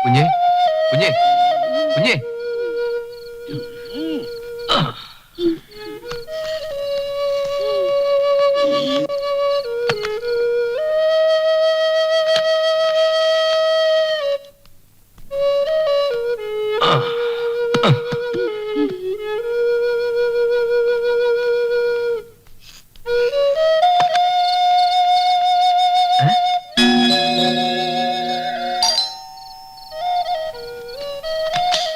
കുഞ്ഞേ കുഞ്ഞേ കുഞ്ഞേ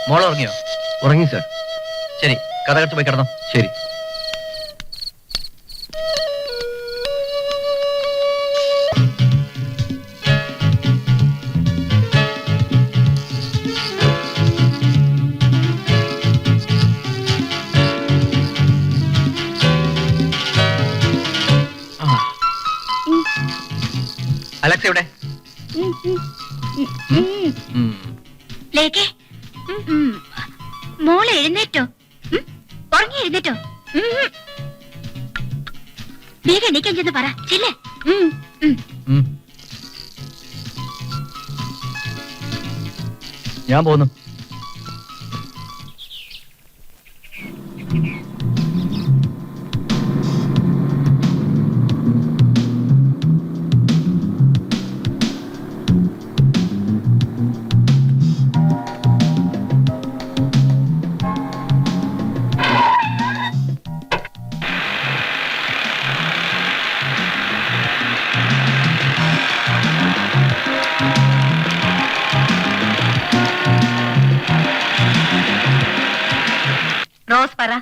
മോൾ ഉറങ്ങിയോ? ഉറങ്ങി സാർ. ശരി, കഥകത്ത് പോയി കിടന്നോ. ശരി. അലക്സ് എവിടെ? മോള് എഴുന്നേറ്റോ? ഉറങ്ങി എഴുന്നേറ്റോ? വേഗം എണീക്കാൻ ചെന്ന് പറ. ചെല്ലേ. ഞാൻ പോന്നു. റോസ് പറ.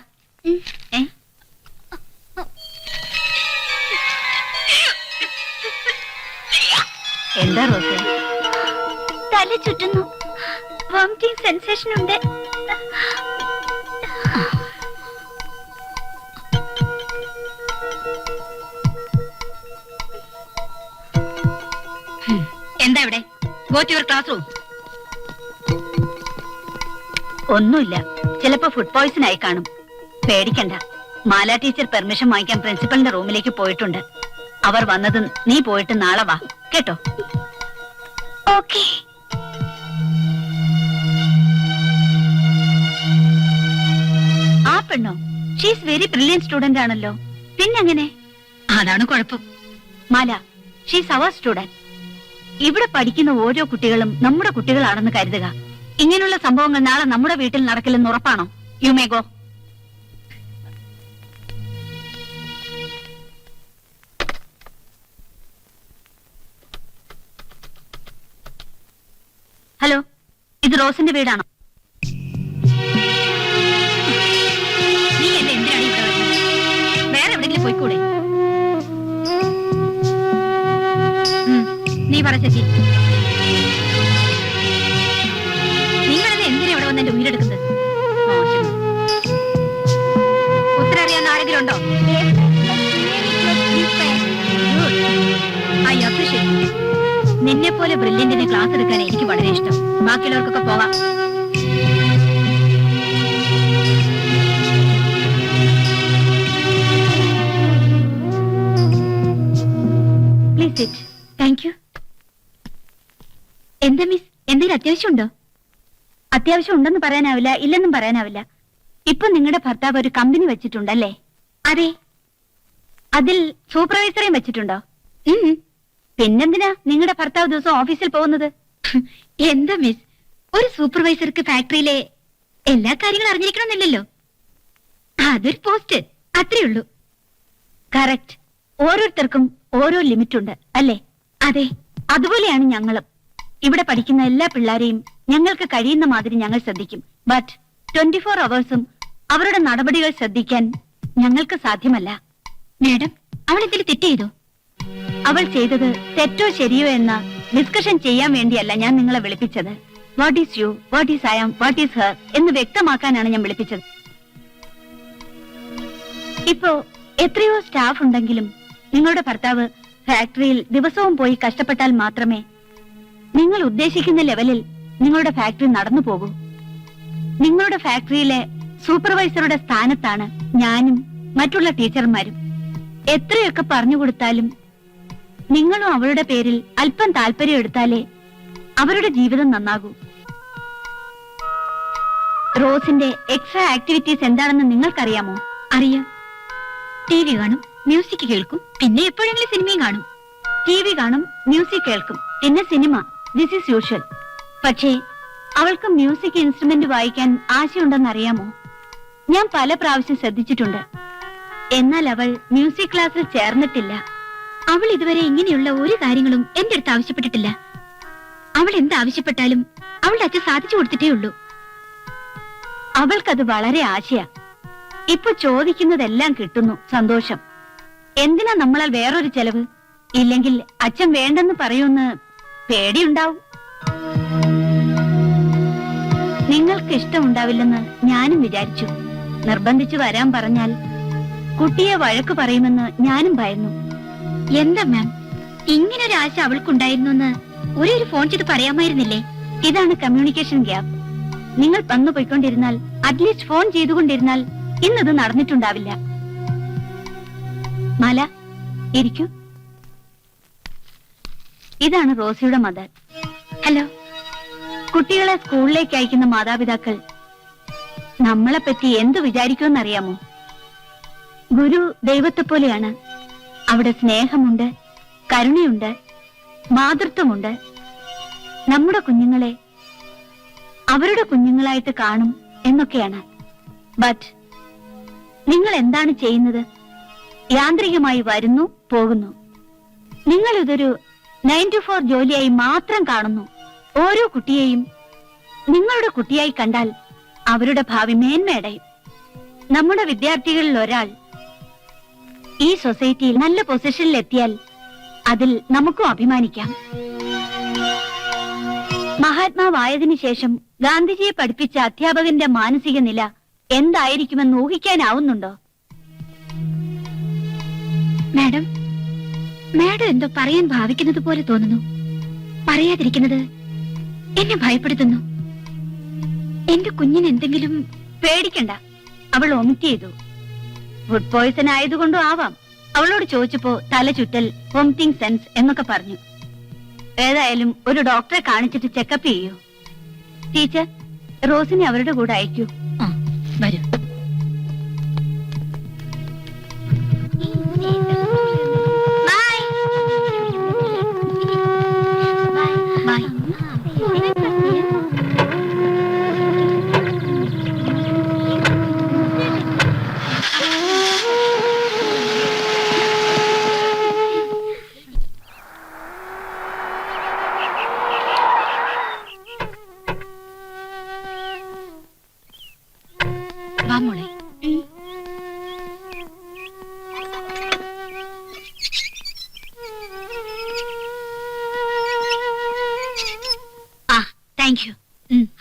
എന്താ റോസ്? തല ചുറ്റുന്നു. വോമിറ്റിംഗ് സെൻസേഷൻ ഉണ്ട്. എന്താ ഇവിടെ? Go to your classroom. ഒന്നുമില്ല, ചിലപ്പോ ഫുഡ് പോയ്സൺ ആയി കാണും. പേടിക്കണ്ട. മാല ടീച്ചർ പെർമിഷൻ വാങ്ങിക്കാൻ പ്രിൻസിപ്പലിന്റെ റൂമിലേക്ക് പോയിട്ടുണ്ട്. അവർ വന്നത് നീ പോയിട്ട് നാളെ വാ, കേട്ടോ? ഓക്കേ. ആ പെണ്ണോ? ഷീസ് വെരി ബ്രില്യന്റ് സ്റ്റുഡന്റ് ആണല്ലോ. പിന്നെങ്ങനെ? അതാണ് കുഴപ്പം. മാല, ഷീസ് അവർ സ്റ്റുഡന്റ്. ഇവിടെ പഠിക്കുന്ന ഓരോ കുട്ടികളും നമ്മുടെ കുട്ടികളാണെന്ന് കരുതുക. ഇങ്ങനെയുള്ള സംഭവങ്ങൾ നാളെ നമ്മുടെ വീട്ടിൽ നടക്കില്ലെന്ന് ഉറപ്പാണോ? You may go. ഹലോ, ഇത് റോസിന്റെ വീടാണോ? നീ എന്നെ എന്തിനാണ് ഇവിടെ വരുന്നത്? വേറെ എവിടെയെങ്കിലും പോയിക്കൂടെ? നീ പറ ചേച്ചി, നിങ്ങളെന്നെ എന്തിനാ ഇവിടെ വന്ന് എന്റെ ഉയരെടുക്കുന്നത്? ഉത്തരറിയാവുന്ന ആരെങ്കിലും ഉണ്ടോ? നിന്നെ പോലെ ബ്രില്യന്റിന് ക്ലാസ് എടുക്കാൻ എനിക്ക് വളരെ ഇഷ്ടം. ബാക്കിയുള്ളവർക്കൊക്കെ പോകാം. Please sit. Thank you. എന്താ മിസ്, എന്തെങ്കിലും അത്യാവശ്യമുണ്ടോ? അത്യാവശ്യം ഉണ്ടെന്ന് പറയാനാവില്ല, ഇല്ലെന്നും പറയാനാവില്ല. ഇപ്പൊ നിങ്ങളുടെ ഭർത്താവ് ഒരു കമ്പനി വെച്ചിട്ടുണ്ടല്ലേ? അതെ. അതിൽ സൂപ്പർവൈസറേയും വെച്ചിട്ടുണ്ടോ? പിന്നെന്തിനാ നിങ്ങളുടെ ഭർത്താവ് ദിവസം ഓഫീസിൽ പോകുന്നത്? എന്താ മിസ്, ഒരു സൂപ്പർവൈസർക്ക് ഫാക്ടറിയിലെ എല്ലാ കാര്യങ്ങളും അറിഞ്ഞിരിക്കണമെന്നില്ലല്ലോ. അതൊരു പോസ്റ്റ്, അത്രേ ഉള്ളൂ. കറക്റ്റ്. ഓരോരുത്തർക്കും ഓരോ ലിമിറ്റ് ഉണ്ട് അല്ലേ? അതെ, അതുപോലെയാണ് ഞങ്ങളും. ഇവിടെ പഠിക്കുന്ന എല്ലാ പിള്ളേരെയും ഞങ്ങൾക്ക് കഴിയുന്ന മാതിരി ഞങ്ങൾ ശ്രദ്ധിക്കും. ബട്ട് 24 അവേഴ്സും അവരുടെ നടപടികൾ ശ്രദ്ധിക്കാൻ ഞങ്ങൾക്ക് സാധ്യമല്ല. മേഡം, അവൾ എന്തെങ്കിലും തെറ്റ് ചെയ്തോ? അവൾ ചെയ്തത് തെറ്റോ ശരിയോ എന്ന ഡിസ്കഷൻ ചെയ്യാൻ വേണ്ടിയല്ല ഞാൻ നിങ്ങളെ വിളിപ്പിച്ചത്. What is you, what is I am, what is her എന്ന് വ്യക്തമാക്കാനാണ് ഞാൻ വിളിപ്പിച്ചത്. ഇപ്പോ എത്രയോ സ്റ്റാഫ് ഉണ്ടെങ്കിലും നിങ്ങളുടെ ഭർത്താവ് ഫാക്ടറിയിൽ ദിവസവും പോയി കഷ്ടപ്പെട്ടാൽ മാത്രമേ നിങ്ങൾ ഉദ്ദേശിക്കുന്ന ലെവലിൽ നിങ്ങളുടെ ഫാക്ടറി നടന്നു പോകൂ. നിങ്ങളുടെ ഫാക്ടറിയിലെ സൂപ്പർവൈസറുടെ സ്ഥാനത്താണ് ഞാനും മറ്റുള്ള ടീച്ചർമാരും. എത്രയൊക്കെ പറഞ്ഞു കൊടുത്താലും നിങ്ങളും അവളുടെ പേരിൽ അല്പം താല്പര്യം എടുത്താലേ അവരുടെ ജീവിതം നന്നാകൂ. റോസിന്റെ എക്സ്ട്രാ ആക്ടിവിറ്റീസ് എന്താണെന്ന് നിങ്ങൾക്കറിയാമോ? അറിയാം. ടി വി കാണും, മ്യൂസിക് കേൾക്കും, പിന്നെ എപ്പോഴെങ്കിലും സിനിമയും കാണും. ടി വി കാണും, മ്യൂസിക് കേൾക്കും, പിന്നെ സിനിമ. This is usual. പക്ഷേ അവൾക്ക് മ്യൂസിക് ഇൻസ്ട്രുമെന്റ് വായിക്കാൻ ആശയുണ്ടെന്ന് അറിയാമോ? ഞാൻ പല പ്രാവശ്യം ശ്രദ്ധിച്ചിട്ടുണ്ട്. എന്നാൽ അവൾ മ്യൂസിക് ക്ലാസ്സിൽ ചേർന്നിട്ടില്ല. അവൾ ഇതുവരെ ഇങ്ങനെയുള്ള ഒരു കാര്യങ്ങളും എന്റെ അടുത്ത് ആവശ്യപ്പെട്ടിട്ടില്ല. അവൾ എന്താവശ്യപ്പെട്ടാലും അവളുടെ അച്ഛൻ സാധിച്ചു കൊടുത്തിട്ടേ ഉള്ളൂ. അവൾക്കത് വളരെ ആശയാ. ഇപ്പൊ ചോദിക്കുന്നതെല്ലാം കിട്ടുന്നു, സന്തോഷം. എന്തിനാ നമ്മളാൽ വേറൊരു ചെലവ്? ഇല്ലെങ്കിൽ അച്ഛൻ വേണ്ടെന്ന് പറയൂന്ന് പേടിയുണ്ടാവും. നിങ്ങൾക്ക് ഇഷ്ടമുണ്ടാവില്ലെന്ന് ഞാനും വിചാരിച്ചു. നിർബന്ധിച്ചു വരാൻ പറഞ്ഞാൽ കുട്ടിയെ വഴക്ക് പറയുമെന്ന് ഞാനും ഭയന്നു. എന്താ മാം, ഇങ്ങനൊരു ആശ അവൾക്കുണ്ടായിരുന്നു എന്ന് ഒരു ഫോൺ ചെയ്ത് പറയാമായിരുന്നില്ലേ? ഇതാണ് കമ്മ്യൂണിക്കേഷൻ ഗ്യാപ്പ്. നിങ്ങൾ വന്നു പോയിക്കൊണ്ടിരുന്നാൽ, അറ്റ്ലീസ്റ്റ് ഫോൺ ചെയ്തുകൊണ്ടിരുന്നാൽ ഇന്നത് നടന്നിട്ടുണ്ടാവില്ല. മല, ഇരിക്കൂ. ഇതാണ് റോസിയുടെ മദർ. ഹലോ. കുട്ടികളെ സ്കൂളിലേക്ക് അയക്കുന്ന മാതാപിതാക്കൾ നമ്മളെപ്പറ്റി എന്തു വിചാരിക്കുമെന്നറിയാമോ? ഗുരു ദൈവത്തെ പോലെയാണ്. അവിടെ സ്നേഹമുണ്ട്, കരുണയുണ്ട്, മാതൃത്വമുണ്ട്. നമ്മുടെ കുഞ്ഞുങ്ങളെ അവരുടെ കുഞ്ഞുങ്ങളായിട്ട് കാണും എന്നൊക്കെയാണ്. ബട്ട് നിങ്ങൾ എന്താണ് ചെയ്യുന്നത്? യാന്ത്രികമായി വരുന്നു, പോകുന്നു. നിങ്ങൾ ഇതൊരു 9 to 4 ജോലിയായി മാത്രം കാണുന്നു. ഓരോ കുട്ടിയെയും നിങ്ങളുടെ കുട്ടിയായി കണ്ടാൽ അവരുടെ ഭാവി മേന്മയടയും. നമ്മുടെ വിദ്യാർത്ഥികളിൽ ഒരാൾ ഈ സൊസൈറ്റിയിൽ നല്ല പൊസിഷനിൽ എത്തിയാൽ അതിൽ നമുക്കും അഭിമാനിക്കാം. മഹാത്മാവായതിനു ശേഷം ഗാന്ധിജിയെ പഠിപ്പിച്ച അധ്യാപകന്റെ മാനസിക നില എന്തായിരിക്കുമെന്ന് ഊഹിക്കാനാവുന്നുണ്ടോ? മാഡം, മാഡം എന്തോ പറയാൻ ഭാവിക്കുന്നത് പോലെ തോന്നുന്നു. പറയാതിരിക്കുന്നത് എന്നെ ഭയപ്പെടുത്തുന്നു. എന്റെ കുഞ്ഞിന് എന്തെങ്കിലും... പേടിക്കണ്ട, അവൾ വൊമിറ്റ് ചെയ്തു. ഫുഡ് പോയ്സൺ ആയതുകൊണ്ടും ആവാം. അവളോട് ചോദിച്ചപ്പോ തല ചുറ്റൽ, വോമിറ്റിംഗ് സെൻസ് എന്നൊക്കെ പറഞ്ഞു. ഏതായാലും ഒരു ഡോക്ടറെ കാണിച്ചിട്ട് ചെക്കപ്പ് ചെയ്യൂ. ടീച്ചർ, റോസിനെ അവരുടെ കൂടെ അയക്കൂ. വരൂ.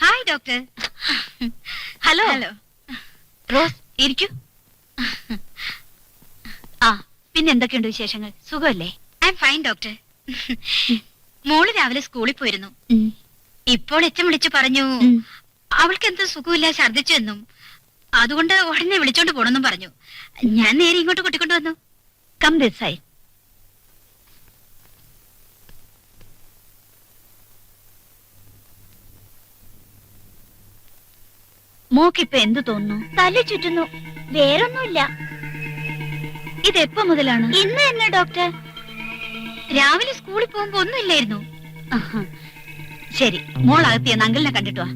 Hi doctor. ഹലോ. റോസ്, ഇരിക്കൂ. ആ, പിന്നെ എന്തൊക്കെയുണ്ട് വിശേഷങ്ങൾ? സുഖമല്ലേ? I am fine doctor. മോള് രാവിലെ സ്കൂളിൽ പോയിരുന്നു. ഇപ്പോൾ എച്ചം വിളിച്ചു പറഞ്ഞു അവൾക്ക് എന്തോ സുഖമില്ല, ഛർദിച്ചു എന്നും. അതുകൊണ്ട് ഉടനെ വിളിച്ചോണ്ട് പോണെന്നും പറഞ്ഞു. ഞാൻ നേരെ ഇങ്ങോട്ട് കൂട്ടിക്കൊണ്ടു വന്നു. Come this side. മോക്കിപ്പൊ എന്തു തോന്നുന്നു? തല ചുറ്റുന്നു. വേറൊന്നുമില്ല. ഇതെപ്പോ മുതലാണ്? ഇന്ന് തന്നെ ഡോക്ടർ. രാവിലെ സ്കൂളിൽ പോകുമ്പോ ഒന്നുമില്ലായിരുന്നു. ശരി, മോൾ അകത്തിയെന്ന് അങ്കിളിനെ കണ്ടിട്ട് വാ.